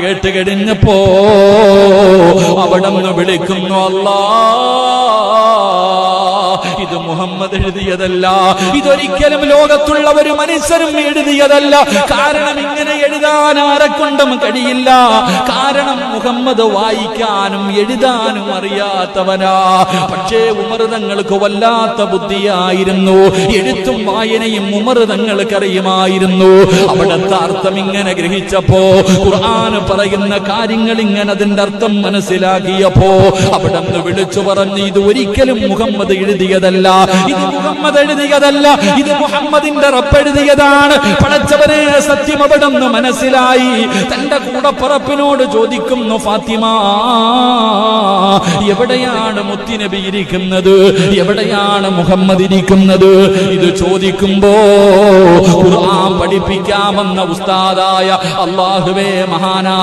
കേട്ട് കഴിഞ്ഞപ്പോ അവിടെന്ന് വിളിക്കുന്നു, അല്ലാ, ഇത് മുഹമ്മദ് എഴുതിയതല്ല, ഇതൊരിക്കലും ലോകത്തുള്ള ഒരു മനുഷ്യരും എഴുതിയതല്ല. കാരണം ഇങ്ങനെ എഴുതാൻ ആരെക്കൊണ്ടും കഴിയില്ല. കാരണം മുഹമ്മദ് വായിക്കാനും എഴുതാനും അറിയാത്തവനാ. പക്ഷേ ഉമർ തങ്ങൾക്ക് വല്ലാത്ത ബുദ്ധിയായിരുന്നു. എഴുത്തും വായനയും ഉമർ തങ്ങൾക്ക് അറിയുമായിരുന്നു. അവിടുത്തെ അർത്ഥം ഇങ്ങനെ ഗ്രഹിച്ചപ്പോ, ഖുർആൻ പറയുന്ന കാര്യങ്ങൾ ഇങ്ങനെ അതിന്റെ അർത്ഥം മനസ്സിലാക്കിയപ്പോ അവിടെ നിന്ന് വിളിച്ചു പറഞ്ഞു, ഇത് ഒരിക്കലും മുഹമ്മദ് എഴുതിയതല്ല, ഇത് മുഹമ്മദ് എഴുതിയതല്ല, ഇത് മുഹമ്മദിന്റെ റബ്ബ് എഴുതിയതാണ്. പടച്ചവനെ, സത്യം അവിടെ നിന്ന് മനസ്സിലായി. തന്റെ കൂടപ്പറപ്പിനോട് ചോദിക്കുന്നു, ഫാത്തിമ, എവിടെയാണ് മുത്തുനബി ഇരിക്കുന്നത്, എവിടെയാണ് മുഹമ്മദ് ഇരിക്കുന്നത്? ഇത് ചോദിക്കുമ്പോ ഖുർആൻ പഠിപ്പിക്കാമെന്ന ഉസ്താദായ അല്ലാഹുവേ, മഹാനായ